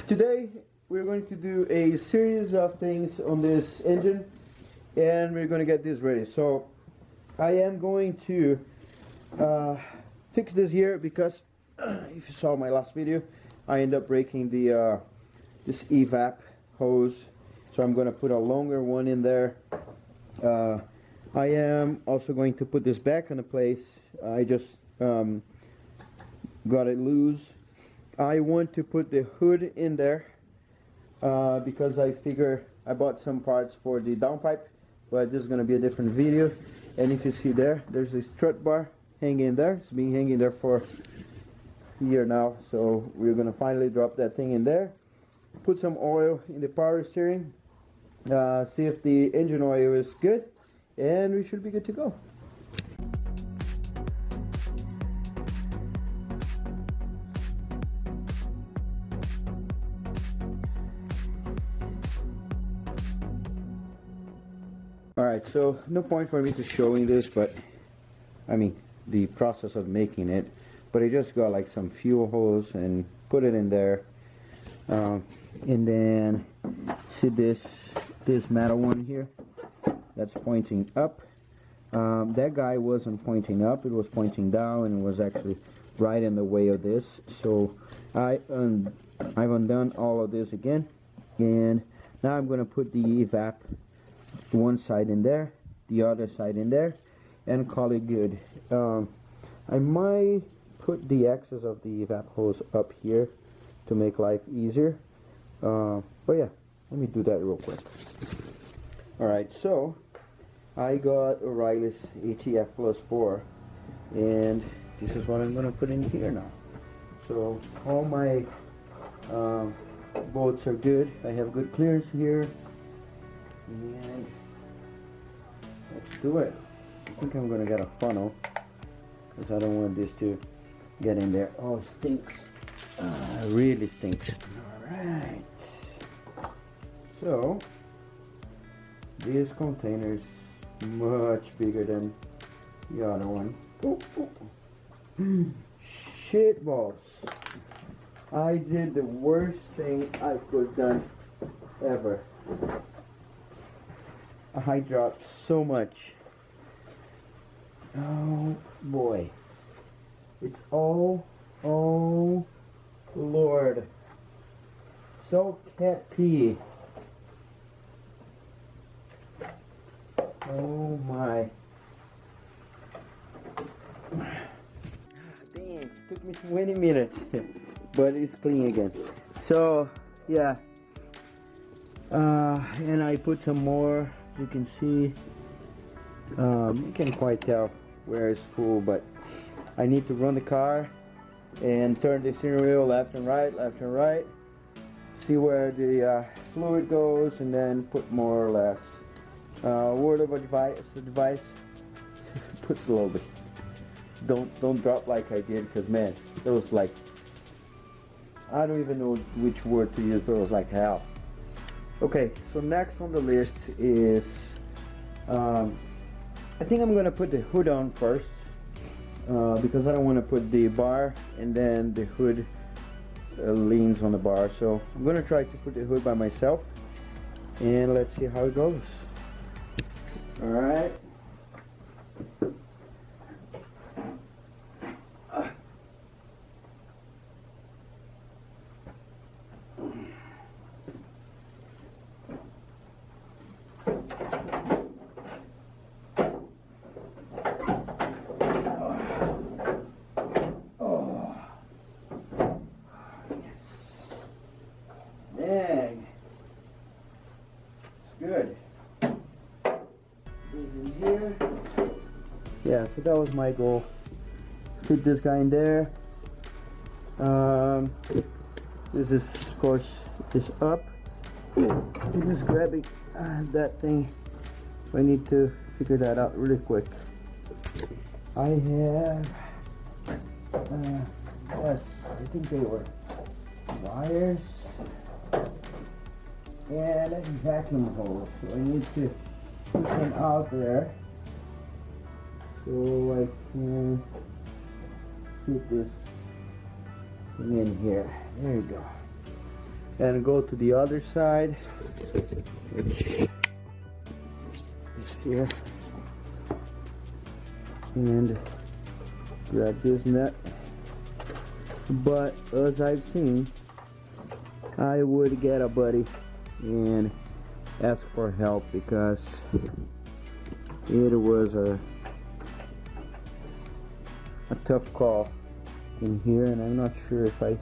Today we're going to do a series of things on this engine, and we're going to get this ready. So I am going to fix this here because if you saw my last video, I ended up breaking the this evap hose, so I'm going to put a longer one in there. I am also going to put this back in place. I just got it loose. I want to put the hood in there because I figure I bought some parts for the downpipe, but this is going to be a different video. And if you see there's a strut bar hanging there. It's been hanging there for a year now, so we're going to finally drop that thing in there. Put some oil in the power steering, see if the engine oil is good, and we should be good to go. Alright, so no point for me to showing this, but I mean the process of making it, but I just got like some fuel hose and put it in there, and then see this metal one here that's pointing up. That guy wasn't pointing up, it was pointing down, and it was actually right in the way of this. So I've undone all of this again, and now I'm going to put the evap one side in there, the other side in there, and call it good. I might put the axis of the evap hose up here to make life easier, but yeah, let me do that real quick. Alright, so I got O'Reilly's ATF Plus 4, and this is what I'm going to put in here now. So all my bolts are good. I have good clearance here, and let's do it. I think I'm going to get a funnel because I don't want this to get in there. Oh, it stinks. It really stinks. Alright. So this container is much bigger than the other one. Oh, oh. Shit balls. I did the worst thing I could have done ever. I dropped so much. Oh boy. It's all, oh Lord. So cat pee. Oh my. Dang, it took me 20 minutes, but it's clean again. So yeah, and I put some more. You can see, you can't quite tell where it's full, but I need to run the car and turn the steering wheel left and right, see where the fluid goes, and then put more or less. Word of advice, put slowly. Don't drop like I did, because man, it was like, I don't even know which word to use, but it was like hell. Okay, so next on the list is, I think I'm going to put the hood on first, because I don't want to put the bar and then the hood leans on the bar. So I'm going to try to put the hood by myself, and let's see how it goes. Alright. Dang. It's good. In here. Yeah, so that was my goal. Fit this guy in there. This is, of course, is up. I'm just grabbing that thing. So I need to figure that out really quick. I have, yes, I think they were wires and a vacuum hose. So I need to put them out there so I can fit this thing in here. There you go. and go to the other side, which is here, and grab this nut. But as I've seen, I would get a buddy and ask for help, because it was a tough call in here, and I'm not sure if I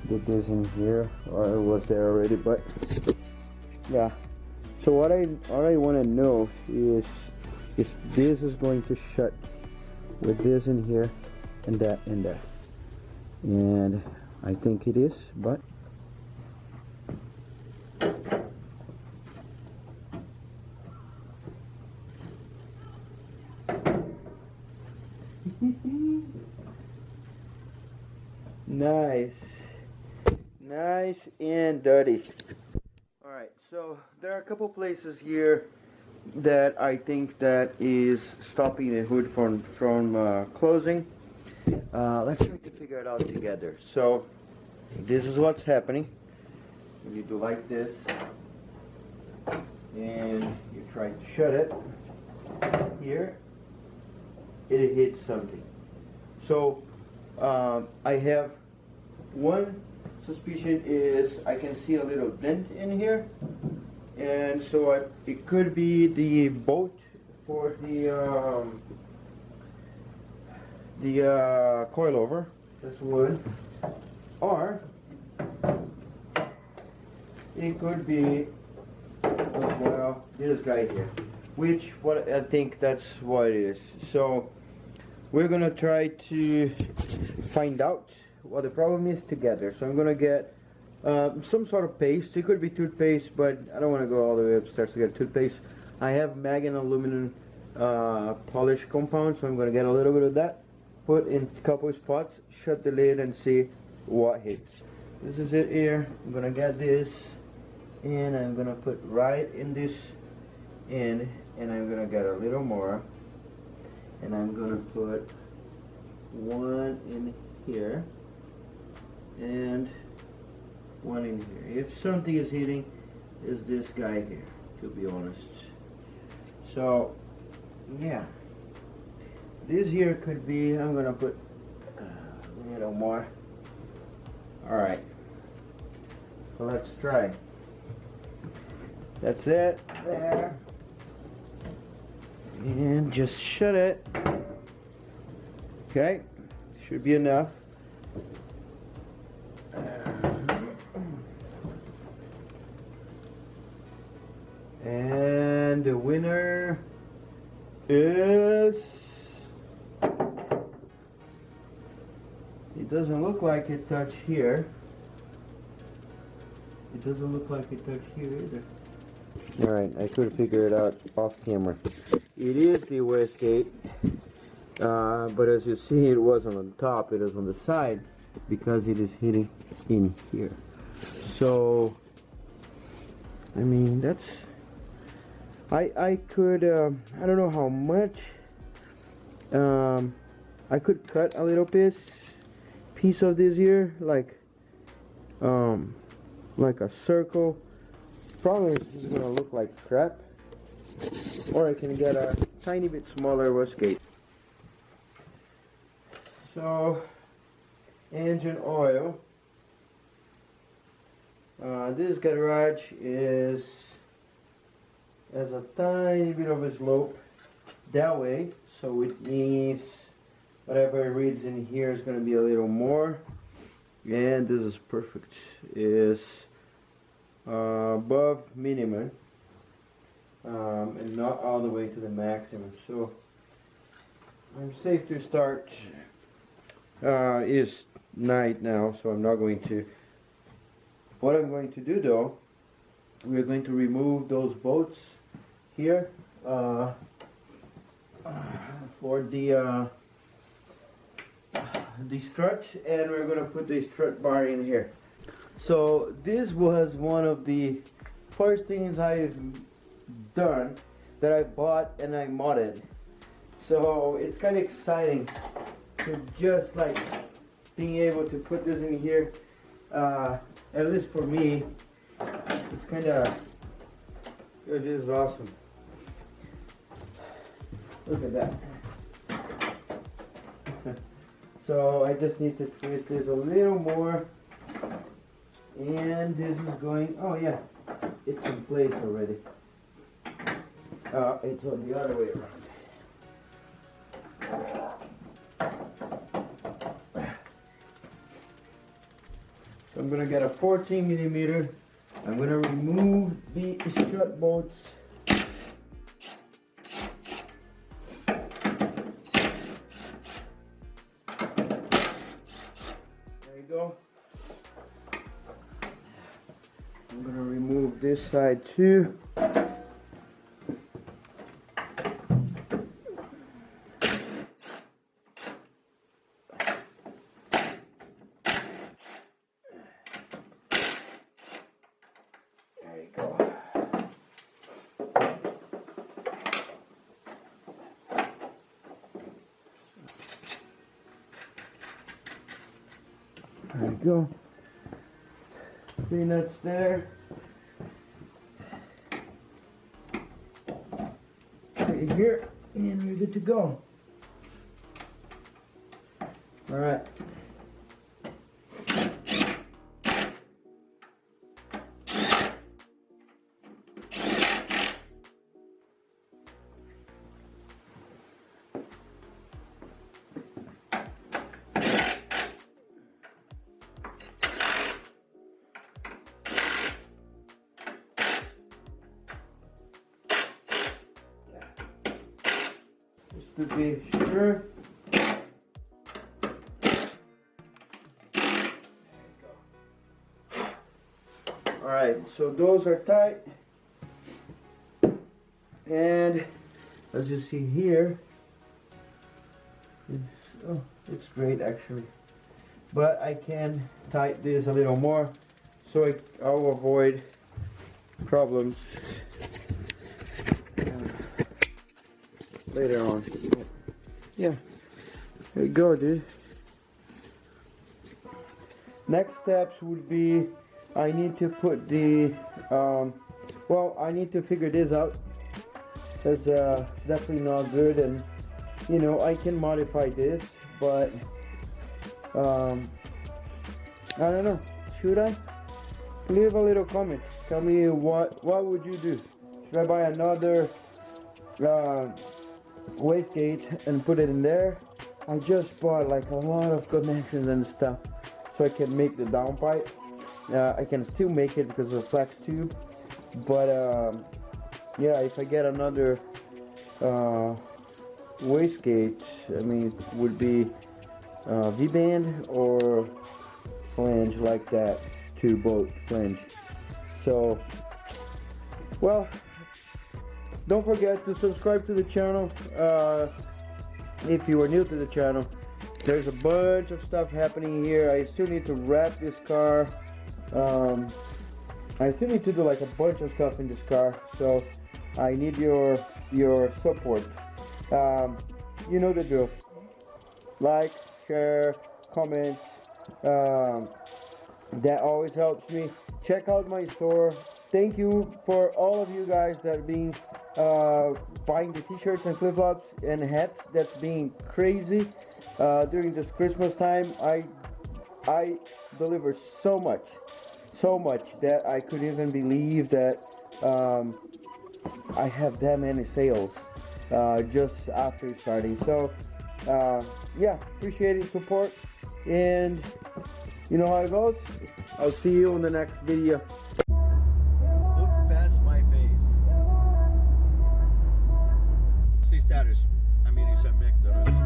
did this in here or it was there already, but yeah. So what I want to know is if this is going to shut with this in here and that in there, and I think it is, but nice and dirty. Alright, so there are a couple places here that I think that is stopping the hood from closing. Let's try to figure it out together. So this is what's happening. You do like this, and you try to shut it. Here it hits something. So I have one suspicion is I can see a little dent in here, and so it could be the bolt for the coilover. That's wood, or it could be well this guy here, which what I think that's what it is. So we're gonna try to find out what the problem is together. So I'm gonna get some sort of paste. It could be toothpaste, but I don't want to go all the way upstairs to get toothpaste. I have mag and aluminum polish compound, so I'm gonna get a little bit of that, put in a couple of spots, shut the lid, and see what hits. This is it here. I'm gonna get this, and I'm gonna put right in this end, and I'm gonna get a little more, and I'm gonna put one in here and one in here. If something is hitting, is this guy here, to be honest. So yeah, this here could be, I'm gonna put a little more. Alright, so let's try. That's it there, and just shut it. Okay, should be enough. And the winner is, it doesn't look like it touched here. It doesn't look like it touched here either. Alright, I could figure it out off camera. It is the wastegate, but as you see, it wasn't on top, it is on the side, because it is hitting in here. So I mean, that's, I could, I don't know how much, I could cut a little piece of this here, like a circle. Problem is, this is gonna look like crap, or I can get a tiny bit smaller wastegate. So, engine oil. This garage has a tiny bit of a slope that way, so it means whatever it reads in here is going to be a little more, and this is perfect. Is above minimum, and not all the way to the maximum, so I'm safe to start. It is night now, so I'm not going to. What I'm going to do though, we're going to remove those bolts here for the strut, and we're going to put the strut bar in here. So this was one of the first things I've done that I bought and I modded. So it's kind of exciting to just like being able to put this in here. at least for me, it's kind of, it is awesome. Look at that. So I just need to twist this a little more, and this is going, oh yeah, it's in place already. It's on the other way around. So I'm gonna get a 14 millimeter. I'm gonna remove the strut bolts. There you go. I'm gonna remove this side too. There we go. 3 nuts there. Right here, and we're good to go. All right. Just to be sure. Alright, so those are tight, and as you see here, it's great actually, but I can tighten this a little more so I'll avoid problems later on. Yeah, there you go, dude. Next steps would be I need to put the well, I need to figure this out. It's definitely not good, and you know, I can modify this, but I don't know, should I? Leave a little comment, tell me what would you do. Should I buy another wastegate and put it in there? I just bought like a lot of connections and stuff so I can make the downpipe. I can still make it because of the flex tube, but yeah, if I get another wastegate, I mean, it would be V-band or flange like that, 2-bolt flange. So, well, don't forget to subscribe to the channel if you are new to the channel. There's a bunch of stuff happening here. I still need to wrap this car. I still need to do like a bunch of stuff in this car, so I need your support. You know the drill. Like, share, comment. That always helps me. Check out my store. Thank you for all of you guys that have been buying the t-shirts and flip-flops and hats. That's being crazy during this Christmas time. I deliver so much that I couldn't even believe that I have that many sales just after starting. So yeah, appreciate your support, and you know how it goes. I'll see you in the next video. Look past my face. See status. I mean, it's a McDonald's.